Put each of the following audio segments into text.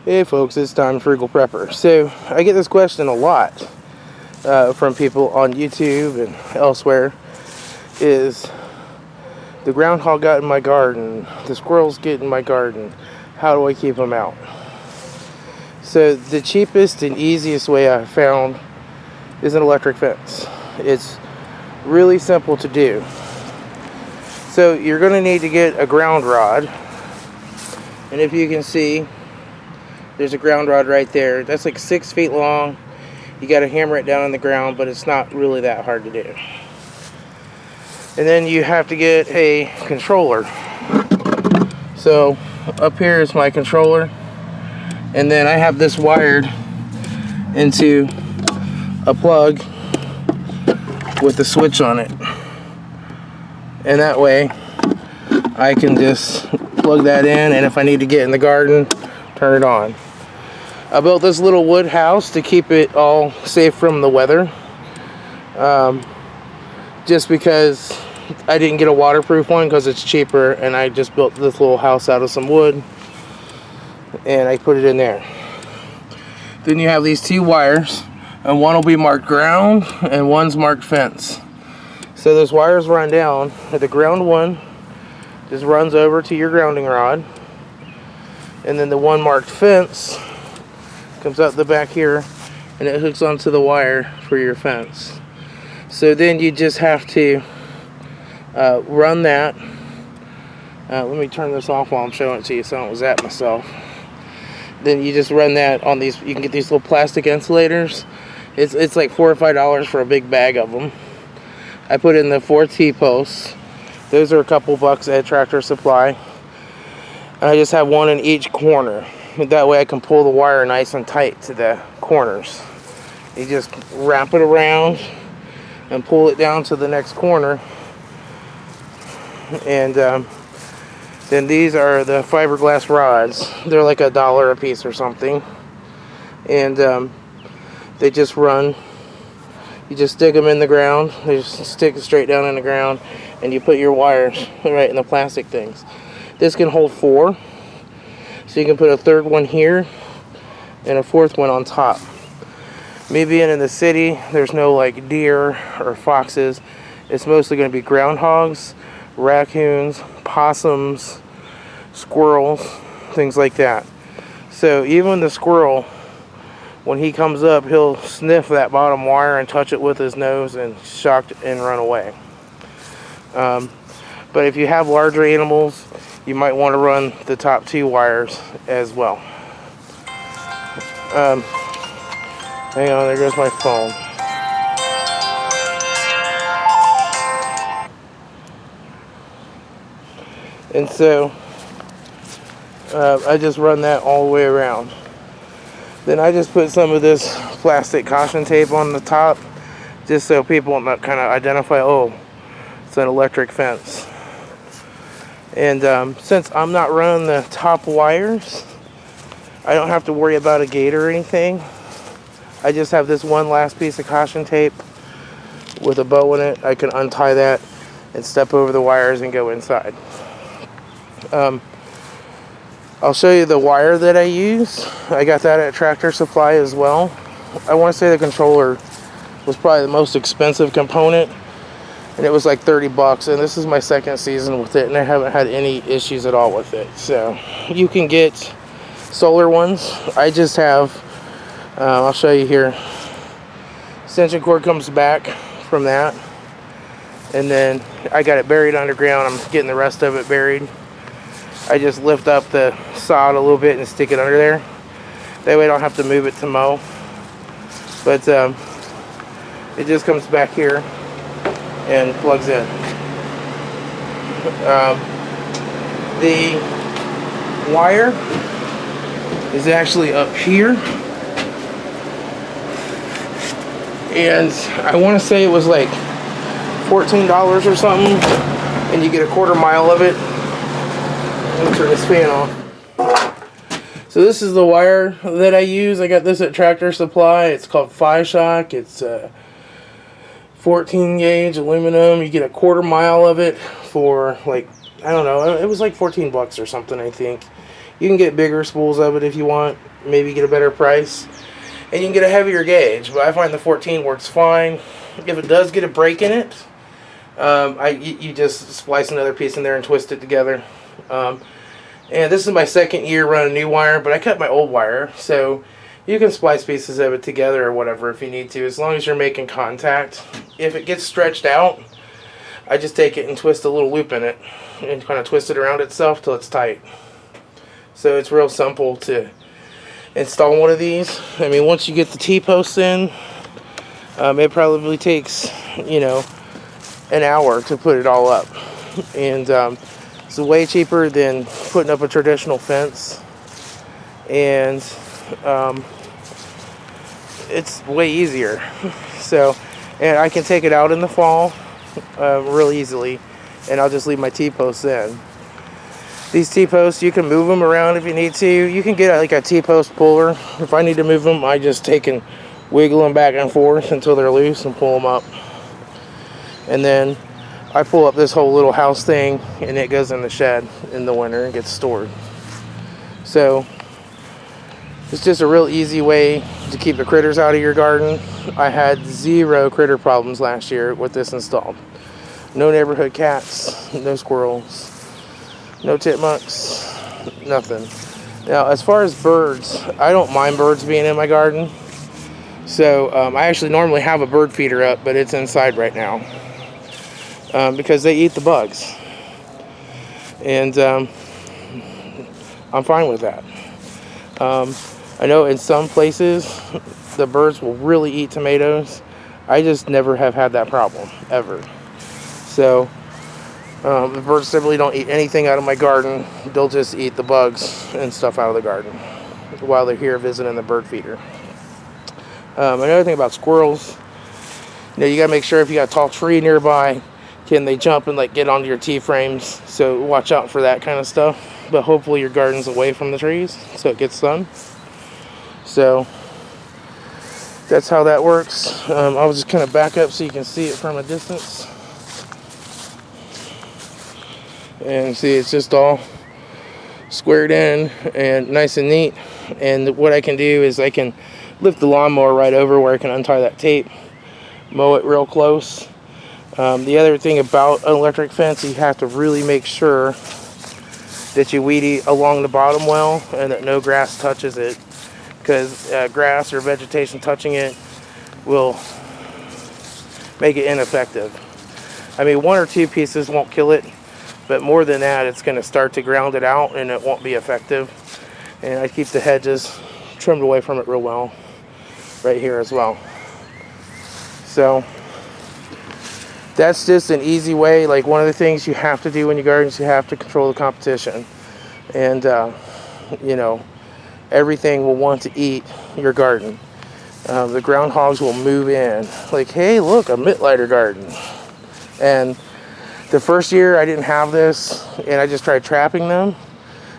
Hey folks, it's time for Frugal Prepper. So I get this question a lot from people on YouTube and elsewhere. Is the groundhog got in my garden? The squirrels get in my garden? How do I keep them out? So the cheapest and easiest way I've found is an electric fence. It's really simple to do. So you're going to need to get a ground rod. And if you can see, there's a ground rod right there. That's like 6 feet long. You got to hammer it down on the ground, but it's not really that hard to do. And then you have to get a controller. So up here is my controller. And then I have this wired into a plug with a switch on it. And that way I can just plug that in, and if I need to get in the garden, turn it on. I built this little wood house to keep it all safe from the weather. Just because I didn't get a waterproof one because it's cheaper, and I just built this little house out of some wood and I put it in there. Then you have these two wires, and one will be marked ground and one's marked fence. So those wires run down. The ground one just runs over to your grounding rod, and then the one marked fence comes out the back here and it hooks onto the wire for your fence. So then you just have to run that. Let me turn this off while I'm showing it to you so I don't zap myself. Then you just run that on these. You can get these little plastic insulators. It's like $4 or $5 for a big bag of them. I put in the 4 T-posts. Those are a couple bucks at Tractor Supply. And I just have one in each corner. That way I can pull the wire nice and tight to the corners. You just wrap it around and pull it down to the next corner. And then these are the fiberglass rods. They're like $1 a piece or something. And they just run. You just stick them in the ground. They just stick straight down in the ground. And you put your wires right in the plastic things. This can hold 4. So you can put a third one here and a fourth one on top. Me being in the city, there's no like deer or foxes. It's mostly going to be groundhogs, raccoons, possums, squirrels, things like that. So even the squirrel, when he comes up, he'll sniff that bottom wire and touch it with his nose and shocked and run away. But if you have larger animals, you might want to run the top 2 wires as well. Hang on, there goes my phone. And so I just run that all the way around. Then I just put some of this plastic caution tape on the top, just so people kind of identify, oh, it's an electric fence. And since I'm not running the top wires, I don't have to worry about a gate or anything. I just have this one last piece of caution tape with a bow in it. I can untie that and step over the wires and go inside. I'll show you the wire that I use. I got that at Tractor Supply as well. I want to say the controller was probably the most expensive component, and it was like $30, and this is my second season with it, and I haven't had any issues at all with it. So you can get solar ones. I just have, I'll show you here, extension cord comes back from that, and then I got it buried underground. I'm getting the rest of it buried. I just lift up the sod a little bit and stick it under there. That way I don't have to move it to mow. But it just comes back here and plugs in. The wire is actually up here, and I want to say it was like $14 or something, and you get a quarter mile of it. Let me turn this fan off. So this is the wire that I use. I got this at Tractor Supply. It's called Fi-Shock. It's 14 gauge aluminum. You get a quarter mile of it for like, I don't know, it was like $14 or something, I think. You can get bigger spools of it if you want, maybe get a better price, and you can get a heavier gauge. But I find the 14 works fine. If it does get a break in it, you just splice another piece in there and twist it together. And this is my second year running new wire, but I cut my old wire, so you can splice pieces of it together or whatever if you need to, as long as you're making contact. If it gets stretched out, I just take it and twist a little loop in it and kind of twist it around itself till it's tight. So it's real simple to install one of these. I mean, once you get the T-posts in, it probably takes, an hour to put it all up. And it's way cheaper than putting up a traditional fence. And it's way easier. So, and I can take it out in the fall real easily, and I'll just leave my T-posts in. These T-posts, you can move them around if you need to. You can get like a T-post puller. If I need to move them, I just take and wiggle them back and forth until they're loose and pull them up. And then I pull up this whole little house thing, and it goes in the shed in the winter and gets stored. So it's just a real easy way to keep the critters out of your garden. I had 0 critter problems last year with this installed. No neighborhood cats, no squirrels, no chipmunks, nothing. Now, as far as birds, I don't mind birds being in my garden. So I actually normally have a bird feeder up, but it's inside right now because they eat the bugs. And I'm fine with that. I know in some places the birds will really eat tomatoes. I just never have had that problem, ever. So the birds typically don't eat anything out of my garden. They'll just eat the bugs and stuff out of the garden while they're here visiting the bird feeder. Another thing about squirrels, you gotta make sure if you got a tall tree nearby, can they jump and like get onto your T-frames? So watch out for that kind of stuff. But hopefully your garden's away from the trees so it gets sun. So that's how that works. I'll just kind of back up so you can see it from a distance. And see, it's just all squared in and nice and neat. And what I can do is I can lift the lawnmower right over where I can untie that tape, mow it real close. The other thing about an electric fence, you have to really make sure that you weed eat along the bottom well and that no grass touches it, because grass or vegetation touching it will make it ineffective. I mean, 1 or 2 pieces won't kill it, but more than that, it's going to start to ground it out and it won't be effective. And I keep the hedges trimmed away from it real well right here as well. So that's just an easy way. Like, one of the things you have to do in your gardens, you have to control the competition. And everything will want to eat your garden. The groundhogs will move in. Like, hey, look, a Mittleider Garden. And the first year I didn't have this, and I just tried trapping them.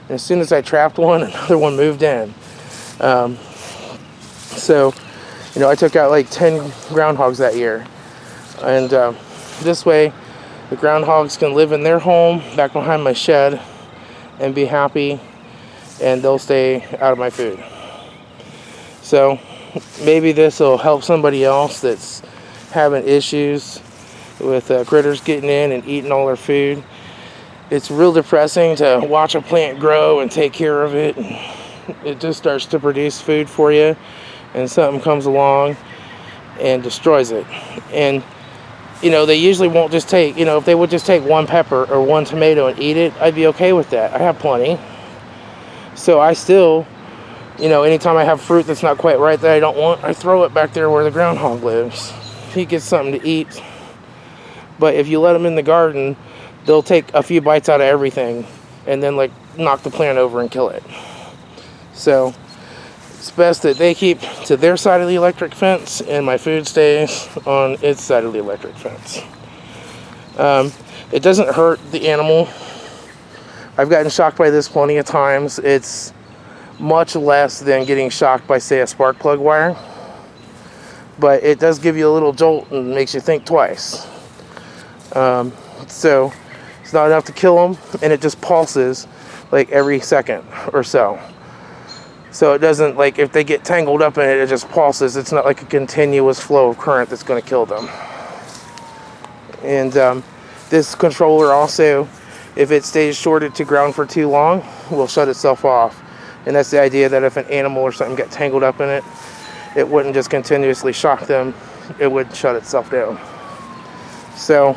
And as soon as I trapped one, another one moved in. So, I took out like 10 groundhogs that year. And this way, the groundhogs can live in their home back behind my shed and be happy, and they'll stay out of my food. So maybe this will help somebody else that's having issues with critters getting in and eating all their food. It's real depressing to watch a plant grow and take care of it. It just starts to produce food for you, and something comes along and destroys it. And they usually won't just take, if they would just take 1 pepper or 1 tomato and eat it, I'd be okay with that. I have plenty. So I still, anytime I have fruit that's not quite right that I don't want, I throw it back there where the groundhog lives. He gets something to eat. But if you let them in the garden, they'll take a few bites out of everything and then knock the plant over and kill it. So it's best that they keep to their side of the electric fence and my food stays on its side of the electric fence. It doesn't hurt the animal. I've gotten shocked by this plenty of times. It's much less than getting shocked by, say, a spark plug wire. But it does give you a little jolt and makes you think twice. So it's not enough to kill them, and it just pulses like every second or so. So it doesn't, like, if they get tangled up in it, it just pulses. It's not like a continuous flow of current that's going to kill them. And this controller also, if it stays shorted to ground for too long, will shut itself off. And that's the idea, that if an animal or something got tangled up in it, it wouldn't just continuously shock them, it would shut itself down. So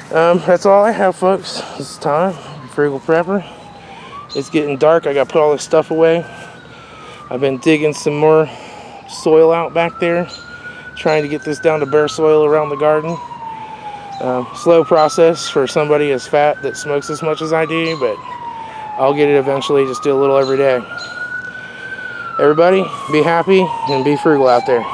that's all I have, folks. This time, Frugal Prepper. It's getting dark. I got to put all this stuff away. I've been digging some more soil out back there, trying to get this down to bare soil around the garden. Slow process for somebody as fat that smokes as much as I do, but I'll get it eventually. Just do a little every day. Everybody, be happy and be frugal out there.